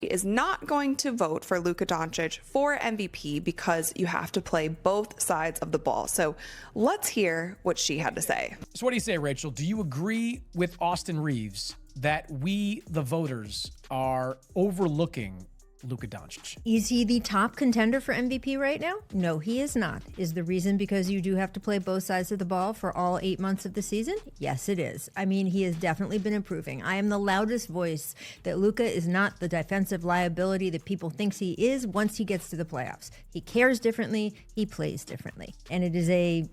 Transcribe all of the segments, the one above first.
is not going to vote for Luka Doncic for MVP because you have to play both sides of the ball. So let's hear what she had to say. So what do you say, Rachel? Do you agree with Austin Reeves that we, the voters, are overlooking Luka Doncic? Is he the top contender for MVP right now? No, he is not. Is the reason because you do have to play both sides of the ball for all 8 months of the season? Yes, it is. I mean, he has definitely been improving. I am the loudest voice that Luka is not the defensive liability that people think he is once he gets to the playoffs. He cares differently. He plays differently. And it is a,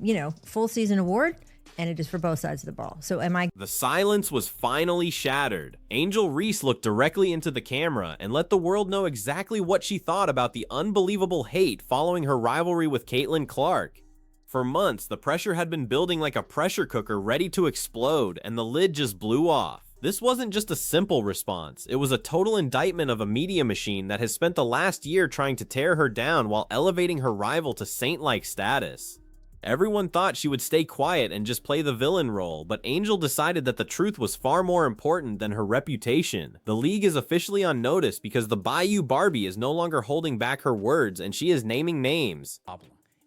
full season award. And it is for both sides of the ball. So The silence was finally shattered. Angel Reese looked directly into the camera and let the world know exactly what she thought about the unbelievable hate following her rivalry with Caitlin Clark. For months, the pressure had been building like a pressure cooker ready to explode, and the lid just blew off. This wasn't just a simple response. It was a total indictment of a media machine that has spent the last year trying to tear her down while elevating her rival to saint-like status. Everyone thought she would stay quiet and just play the villain role, but Angel decided that the truth was far more important than her reputation. The league is officially on notice because the Bayou Barbie is no longer holding back her words and she is naming names.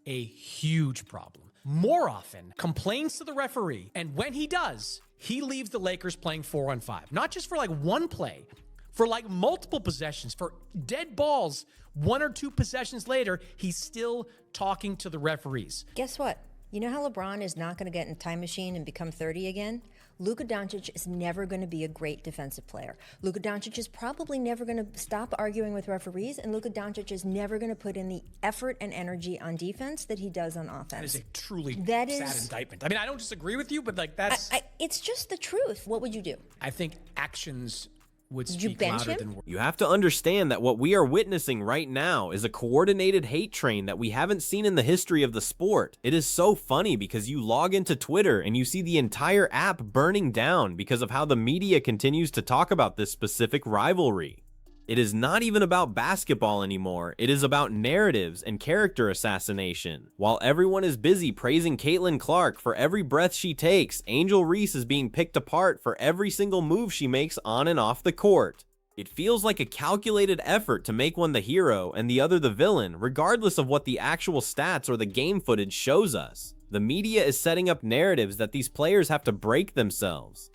A huge problem. More often, complains to the referee, and when he does, he leaves the Lakers playing 4-on-5. Not just for like one play, for like multiple possessions, for dead balls. 1 or 2 possessions later, he's still talking to the referees. Guess what? You know how LeBron is not going to get in a time machine and become 30 again? Luka Doncic is never going to be a great defensive player. Luka Doncic is probably never going to stop arguing with referees, and Luka Doncic is never going to put in the effort and energy on defense that he does on offense. That is a truly sad indictment. I mean, I don't disagree with you, but like that's... it's just the truth. What would you do? I think actions would Did you speak bench louder him? than words. You have to understand that what we are witnessing right now is a coordinated hate train that we haven't seen in the history of the sport. It is so funny because you log into Twitter and you see the entire app burning down because of how the media continues to talk about this specific rivalry. It is not even about basketball anymore. It is about narratives and character assassination. While everyone is busy praising Caitlin Clark for every breath she takes, Angel Reese is being picked apart for every single move she makes on and off the court. It feels like a calculated effort to make one the hero and the other the villain, regardless of what the actual stats or the game footage shows us. The media is setting up narratives that these players have to break themselves.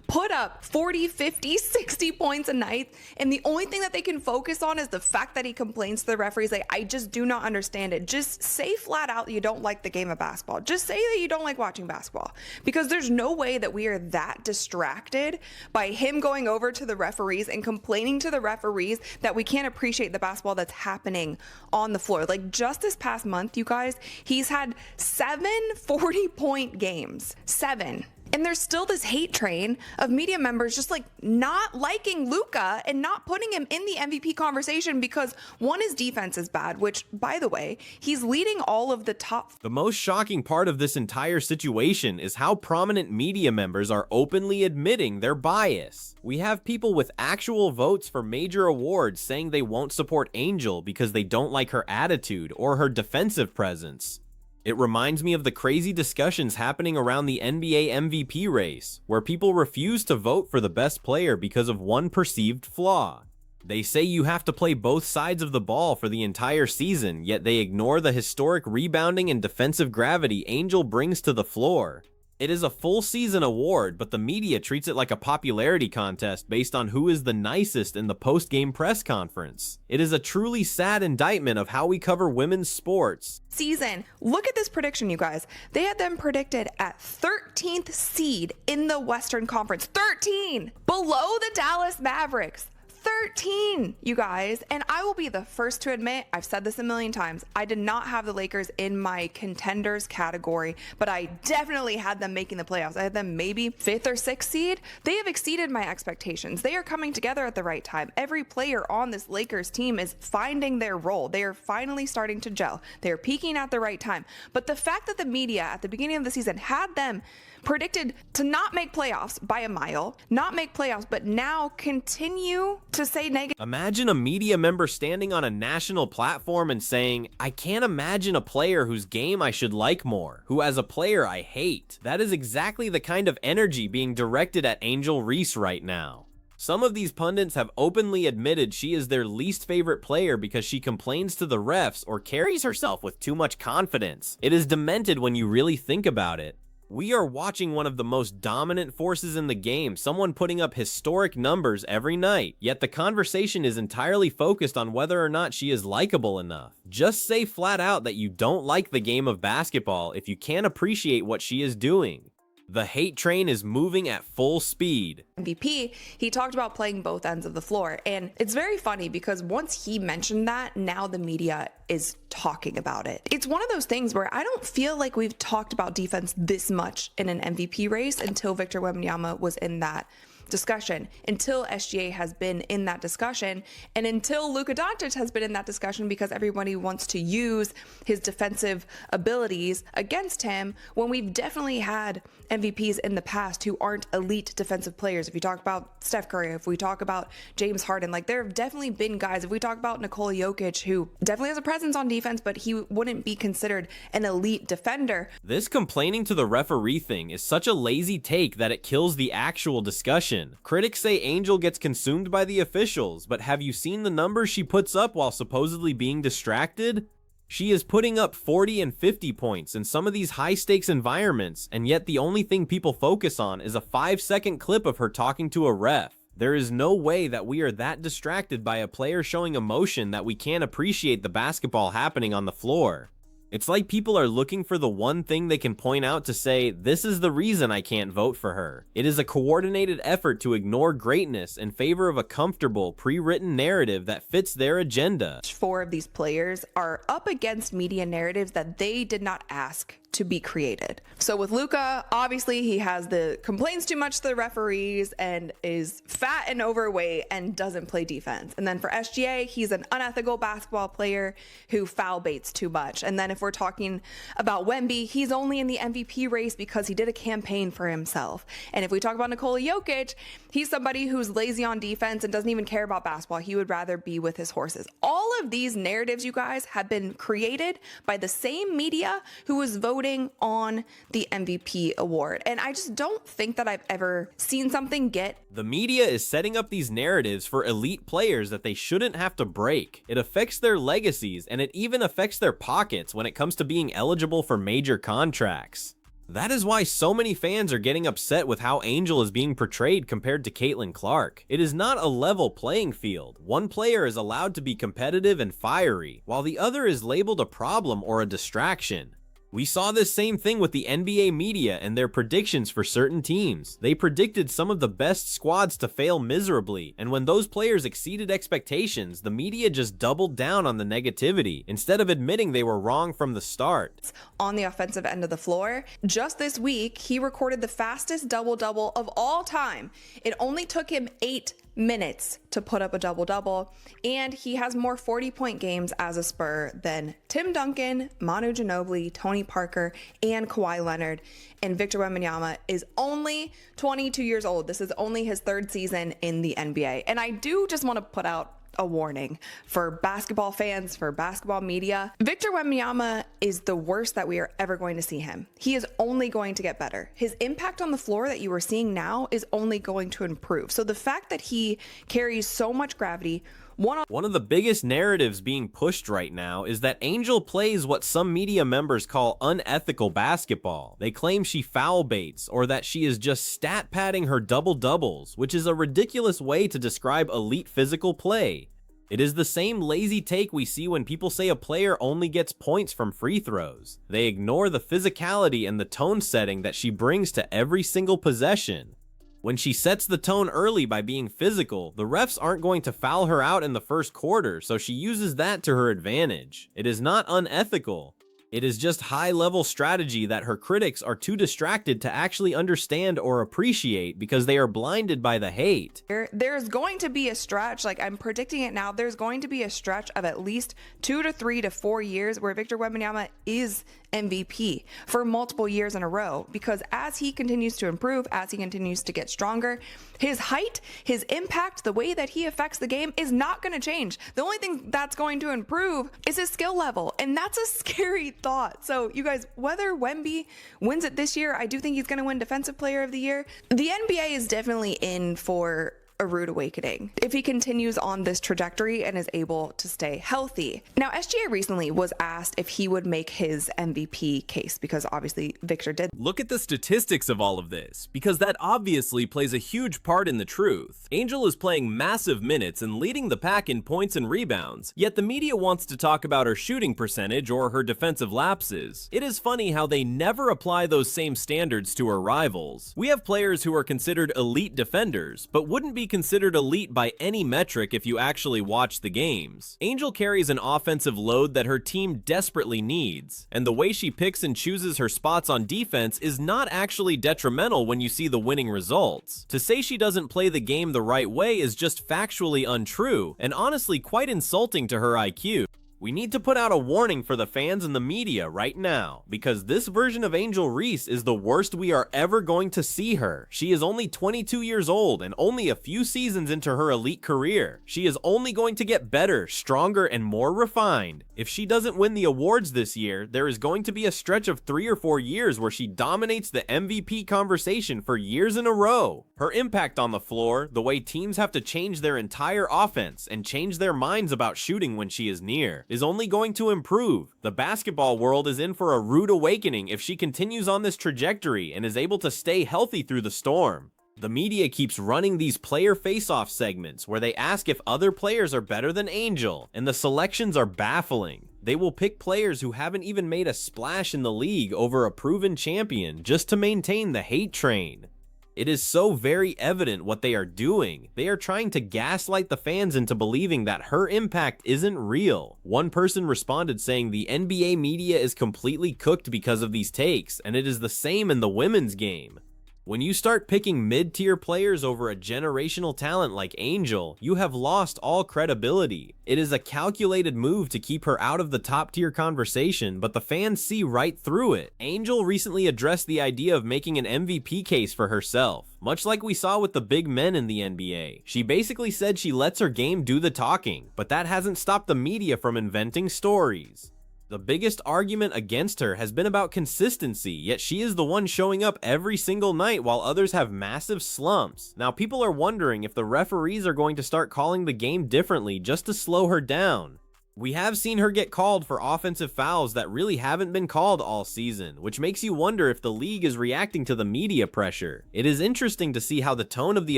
Put up 40, 50, 60 points a night, and the only thing that they can focus on is the fact that he complains to the referees. Like, I just do not understand it. Just say flat out that you don't like the game of basketball. Just say that you don't like watching basketball, because there's no way that we are that distracted by him going over to the referees and complaining to the referees that we can't appreciate the basketball that's happening on the floor. Like, just this past month, you guys, he's had 7 40-point games. 7. And there's still this hate train of media members just like not liking Luka and not putting him in the MVP conversation because one, his defense is bad, which, by the way, he's leading all of the top. The most shocking part of this entire situation is how prominent media members are openly admitting their bias. We have people with actual votes for major awards saying they won't support Angel because they don't like her attitude or her defensive presence. It reminds me of the crazy discussions happening around the NBA MVP race, where people refuse to vote for the best player because of one perceived flaw. They say you have to play both sides of the ball for the entire season, yet they ignore the historic rebounding and defensive gravity Angel brings to the floor. It is a full season award, but the media treats it like a popularity contest based on who is the nicest in the post-game press conference. It is a truly sad indictment of how we cover women's sports. Season. Look at this prediction, you guys. They had them predicted at 13th seed in the Western Conference. 13! Below the Dallas Mavericks. 13, you guys. And I will be the first to admit, I've said this a million times, I did not have the Lakers in my contenders category, but I definitely had them making the playoffs. I had them maybe 5th or 6th seed. They have exceeded my expectations. They are coming together at the right time. Every player on this Lakers team is finding their role. They are finally starting to gel. They are peaking at the right time. But the fact that the media at the beginning of the season had them predicted to not make playoffs by a mile, not make playoffs, but now continue to say negative. Imagine a media member standing on a national platform and saying, I can't imagine a player whose game I should like more, who as a player I hate. That is exactly the kind of energy being directed at Angel Reese right now. Some of these pundits have openly admitted she is their least favorite player because she complains to the refs or carries herself with too much confidence. It is demented when you really think about it. We are watching one of the most dominant forces in the game, someone putting up historic numbers every night, yet the conversation is entirely focused on whether or not she is likable enough. Just say flat out that you don't like the game of basketball if you can't appreciate what she is doing. The hate train is moving at full speed. MVP, he talked about playing both ends of the floor. And it's very funny because once he mentioned that, now the media is talking about it. It's one of those things where I don't feel like we've talked about defense this much in an MVP race until Victor Wembanyama was in that discussion, until SGA has been in that discussion, and until Luka Doncic has been in that discussion, because everybody wants to use his defensive abilities against him, when we've definitely had MVPs in the past who aren't elite defensive players. If you talk about Steph Curry, if we talk about James Harden, like there have definitely been guys, if we talk about Nikola Jokic, who definitely has a presence on defense, but he wouldn't be considered an elite defender. This complaining to the referee thing is such a lazy take that it kills the actual discussion. Critics say Angel gets consumed by the officials, but have you seen the numbers she puts up while supposedly being distracted? She is putting up 40 and 50 points in some of these high-stakes environments, and yet the only thing people focus on is a 5-second clip of her talking to a ref. There is no way that we are that distracted by a player showing emotion that we can't appreciate the basketball happening on the floor. It's like people are looking for the one thing they can point out to say, this is the reason I can't vote for her. It is a coordinated effort to ignore greatness in favor of a comfortable, pre-written narrative that fits their agenda. 4 of these players are up against media narratives that they did not ask to be created. So with Luka, obviously he has complains too much to the referees and is fat and overweight and doesn't play defense. And then for SGA, he's an unethical basketball player who foul baits too much. And then if we're talking about Wemby, he's only in the MVP race because he did a campaign for himself. And if we talk about Nikola Jokic, he's somebody who's lazy on defense and doesn't even care about basketball. He would rather be with his horses. All of these narratives, you guys, have been created by the same media who was voting on the MVP award. And I just don't think that I've ever seen something get. The media is setting up these narratives for elite players that they shouldn't have to break. It affects their legacies, and it even affects their pockets when it comes to being eligible for major contracts. That is why so many fans are getting upset with how Angel is being portrayed compared to Caitlin Clark. It is not a level playing field. One player is allowed to be competitive and fiery, while the other is labeled a problem or a distraction. We saw this same thing with the NBA media and their predictions for certain teams. They predicted some of the best squads to fail miserably, and when those players exceeded expectations, the media just doubled down on the negativity, instead of admitting they were wrong from the start. On the offensive end of the floor, just this week, he recorded the fastest double-double of all time. It only took him 8 minutes to put up a double-double, and he has more 40-point games as a Spur than Tim Duncan, Manu Ginobili, Tony Parker, and Kawhi Leonard. And Victor Wembanyama is only 22 years old. This is only his 3rd season in the NBA. And I do just want to put out a warning for basketball fans, for basketball media. Victor Wembanyama is the worst that we are ever going to see him. He is only going to get better. His impact on the floor that you are seeing now is only going to improve. So the fact that he carries so much gravity, one of the biggest narratives being pushed right now is that Angel plays what some media members call unethical basketball. They claim she foul baits, or that she is just stat padding her double-doubles, which is a ridiculous way to describe elite physical play. It is the same lazy take we see when people say a player only gets points from free throws. They ignore the physicality and the tone setting that she brings to every single possession. When she sets the tone early by being physical, the refs aren't going to foul her out in the first quarter, so she uses that to her advantage. It is not unethical. It is just high-level strategy that her critics are too distracted to actually understand or appreciate because they are blinded by the hate. There's going to be a stretch, like I'm predicting it now, there's going to be a stretch of at least 2 to 3 to 4 years where Victor Wembanyama is MVP for multiple years in a row, because as he continues to improve, as he continues to get stronger, his height, his impact, the way that he affects the game is not going to change. The only thing that's going to improve is his skill level, and that's a scary thought. So you guys, whether Wemby wins it this year, I do think he's going to win Defensive Player of the Year. The NBA is definitely in for a rude awakening if he continues on this trajectory and is able to stay healthy. Now, SGA recently was asked if he would make his MVP case, because obviously Victor did. Look at the statistics of all of this, because that obviously plays a huge part in the truth. Angel is playing massive minutes and leading the pack in points and rebounds, yet the media wants to talk about her shooting percentage or her defensive lapses. It is funny how they never apply those same standards to her rivals. We have players who are considered elite defenders, but wouldn't be considered elite by any metric if you actually watch the games. Angel carries an offensive load that her team desperately needs, and the way she picks and chooses her spots on defense is not actually detrimental when you see the winning results. To say she doesn't play the game the right way is just factually untrue, and honestly quite insulting to her IQ. We need to put out a warning for the fans and the media right now, because this version of Angel Reese is the worst we are ever going to see her. She is only 22 years old and only a few seasons into her elite career. She is only going to get better, stronger, and more refined. If she doesn't win the awards this year, there is going to be a stretch of 3 or 4 years where she dominates the MVP conversation for years in a row. Her impact on the floor, the way teams have to change their entire offense and change their minds about shooting when she is near, is only going to improve. The basketball world is in for a rude awakening if she continues on this trajectory and is able to stay healthy through the storm. The media keeps running these player face-off segments where they ask if other players are better than Angel, and the selections are baffling. They will pick players who haven't even made a splash in the league over a proven champion just to maintain the hate train. It is so very evident what they are doing. They are trying to gaslight the fans into believing that her impact isn't real. One person responded saying the NBA media is completely cooked because of these takes, and it is the same in the women's game. When you start picking mid-tier players over a generational talent like Angel, you have lost all credibility. It is a calculated move to keep her out of the top-tier conversation, but the fans see right through it. Angel recently addressed the idea of making an MVP case for herself, much like we saw with the big men in the NBA. She basically said she lets her game do the talking, but that hasn't stopped the media from inventing stories. The biggest argument against her has been about consistency, yet she is the one showing up every single night while others have massive slumps. Now people are wondering if the referees are going to start calling the game differently just to slow her down. We have seen her get called for offensive fouls that really haven't been called all season, which makes you wonder if the league is reacting to the media pressure. It is interesting to see how the tone of the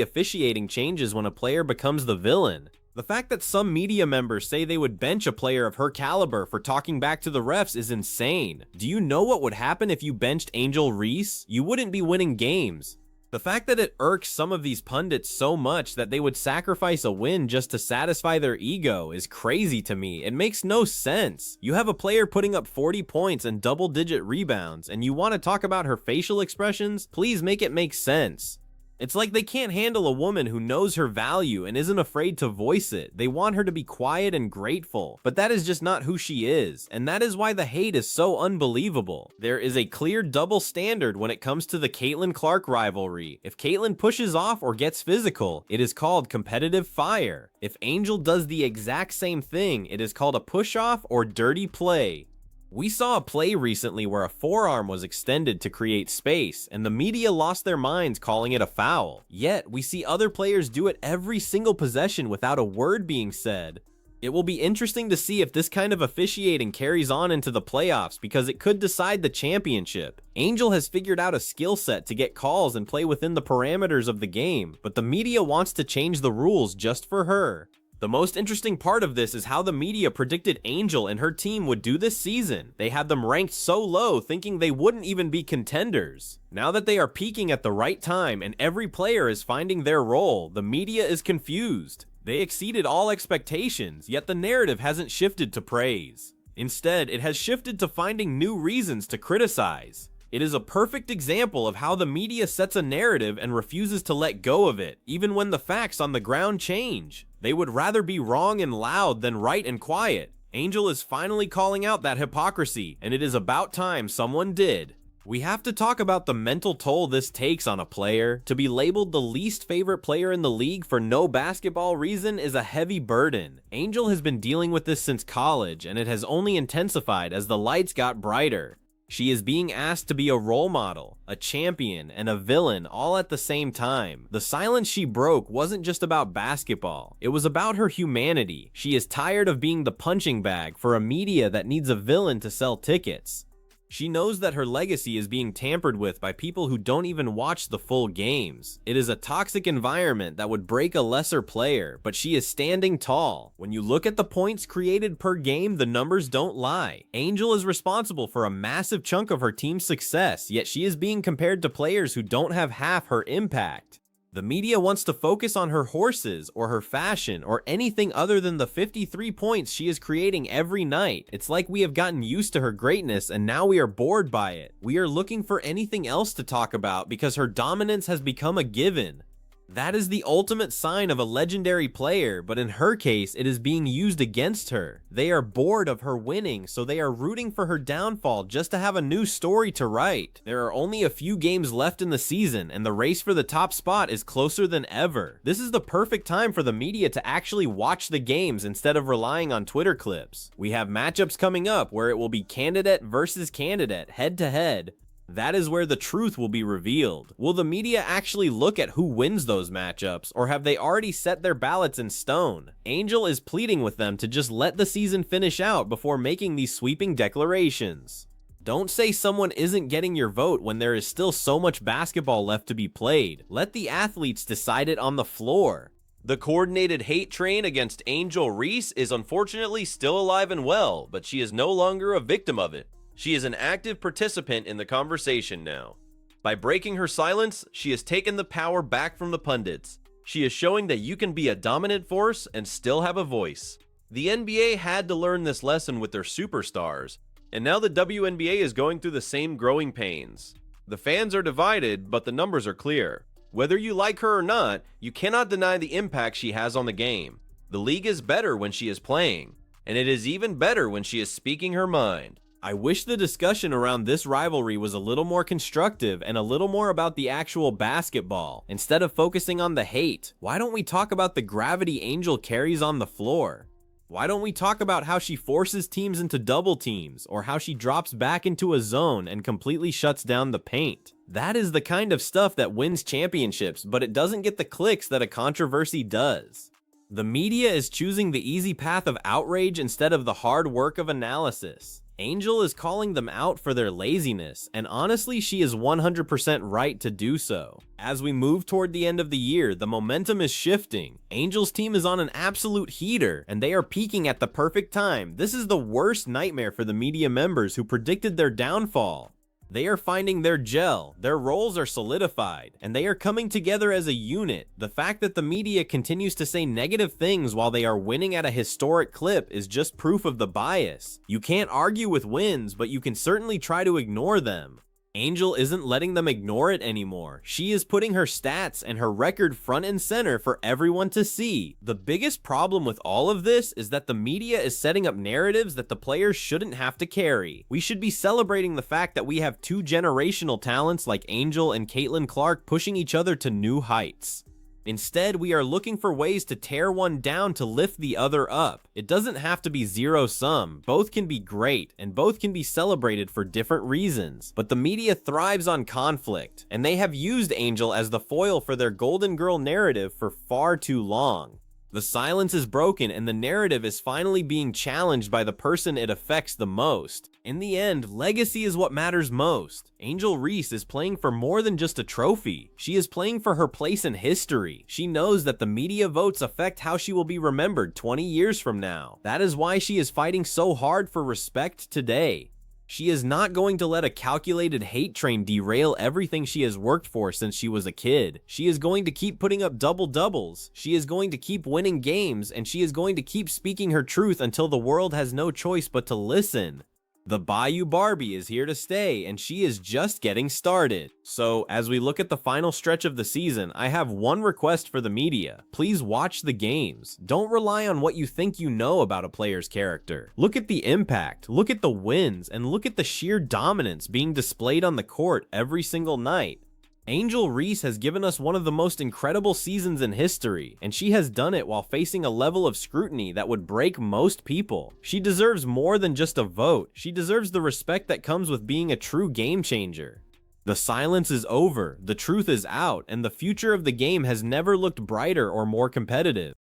officiating changes when a player becomes the villain. The fact that some media members say they would bench a player of her caliber for talking back to the refs is insane. Do you know what would happen if you benched Angel Reese? You wouldn't be winning games. The fact that it irks some of these pundits so much that they would sacrifice a win just to satisfy their ego is crazy to me. It makes no sense. You have a player putting up 40 points and double-digit rebounds, and you want to talk about her facial expressions? Please make it make sense. It's like they can't handle a woman who knows her value and isn't afraid to voice it. They want her to be quiet and grateful, but that is just not who she is, and that is why the hate is so unbelievable. There is a clear double standard when it comes to the Caitlin Clark rivalry. If Caitlin pushes off or gets physical, it is called competitive fire. If Angel does the exact same thing, it is called a push-off or dirty play. We saw a play recently where a forearm was extended to create space, and the media lost their minds calling it a foul. Yet, we see other players do it every single possession without a word being said. It will be interesting to see if this kind of officiating carries on into the playoffs because it could decide the championship. Angel has figured out a skill set to get calls and play within the parameters of the game, but the media wants to change the rules just for her. The most interesting part of this is how the media predicted Angel and her team would do this season. They had them ranked so low, thinking they wouldn't even be contenders. Now that they are peaking at the right time and every player is finding their role, the media is confused. They exceeded all expectations, yet the narrative hasn't shifted to praise. Instead, it has shifted to finding new reasons to criticize. It is a perfect example of how the media sets a narrative and refuses to let go of it, even when the facts on the ground change. They would rather be wrong and loud than right and quiet. Angel is finally calling out that hypocrisy, and it is about time someone did. We have to talk about the mental toll this takes on a player. To be labeled the least favorite player in the league for no basketball reason is a heavy burden. Angel has been dealing with this since college, and it has only intensified as the lights got brighter. She is being asked to be a role model, a champion, and a villain all at the same time. The silence she broke wasn't just about basketball. It was about her humanity. She is tired of being the punching bag for a media that needs a villain to sell tickets. She knows that her legacy is being tampered with by people who don't even watch the full games. It is a toxic environment that would break a lesser player, but she is standing tall. When you look at the points created per game, the numbers don't lie. Angel is responsible for a massive chunk of her team's success, yet she is being compared to players who don't have half her impact. The media wants to focus on her horses or her fashion or anything other than the 53 points she is creating every night. It's like we have gotten used to her greatness and now we are bored by it. We are looking for anything else to talk about because her dominance has become a given. That is the ultimate sign of a legendary player, but in her case, it is being used against her. They are bored of her winning, so they are rooting for her downfall just to have a new story to write. There are only a few games left in the season, and the race for the top spot is closer than ever. This is the perfect time for the media to actually watch the games instead of relying on Twitter clips. We have matchups coming up where it will be candidate versus candidate, head to head. That is where the truth will be revealed. Will the media actually look at who wins those matchups, or have they already set their ballots in stone? Angel is pleading with them to just let the season finish out before making these sweeping declarations. Don't say someone isn't getting your vote when there is still so much basketball left to be played. Let the athletes decide it on the floor. The coordinated hate train against Angel Reese is unfortunately still alive and well, but she is no longer a victim of it. She is an active participant in the conversation now. By breaking her silence, she has taken the power back from the pundits. She is showing that you can be a dominant force and still have a voice. The NBA had to learn this lesson with their superstars, and now the WNBA is going through the same growing pains. The fans are divided, but the numbers are clear. Whether you like her or not, you cannot deny the impact she has on the game. The league is better when she is playing, and it is even better when she is speaking her mind. I wish the discussion around this rivalry was a little more constructive and a little more about the actual basketball, instead of focusing on the hate. Why don't we talk about the gravity Angel carries on the floor? Why don't we talk about how she forces teams into double teams, or how she drops back into a zone and completely shuts down the paint? That is the kind of stuff that wins championships, but it doesn't get the clicks that a controversy does. The media is choosing the easy path of outrage instead of the hard work of analysis. Angel is calling them out for their laziness, and honestly, she is 100% right to do so. As we move toward the end of the year, the momentum is shifting. Angel's team is on an absolute heater, and they are peaking at the perfect time. This is the worst nightmare for the media members who predicted their downfall. They are finding their gel, their roles are solidified, and they are coming together as a unit. The fact that the media continues to say negative things while they are winning at a historic clip is just proof of the bias. You can't argue with wins, but you can certainly try to ignore them. Angel isn't letting them ignore it anymore. She is putting her stats and her record front and center for everyone to see. The biggest problem with all of this is that the media is setting up narratives that the players shouldn't have to carry. We should be celebrating the fact that we have two generational talents like Angel and Caitlin Clark pushing each other to new heights. Instead, we are looking for ways to tear one down to lift the other up. It doesn't have to be zero-sum. Both can be great, and both can be celebrated for different reasons. But the media thrives on conflict, and they have used Angel as the foil for their Golden Girl narrative for far too long. The silence is broken, and the narrative is finally being challenged by the person it affects the most. In the end, legacy is what matters most. Angel Reese is playing for more than just a trophy. She is playing for her place in history. She knows that the media votes affect how she will be remembered 20 years from now. That is why she is fighting so hard for respect today. She is not going to let a calculated hate train derail everything she has worked for since she was a kid. She is going to keep putting up double-doubles. She is going to keep winning games, and she is going to keep speaking her truth until the world has no choice but to listen. The Bayou Barbie is here to stay, and she is just getting started. So, as we look at the final stretch of the season, I have one request for the media. Please watch the games. Don't rely on what you think you know about a player's character. Look at the impact, look at the wins, and look at the sheer dominance being displayed on the court every single night. Angel Reese has given us one of the most incredible seasons in history, and she has done it while facing a level of scrutiny that would break most people. She deserves more than just a vote. She deserves the respect that comes with being a true game changer. The silence is over, the truth is out, and the future of the game has never looked brighter or more competitive.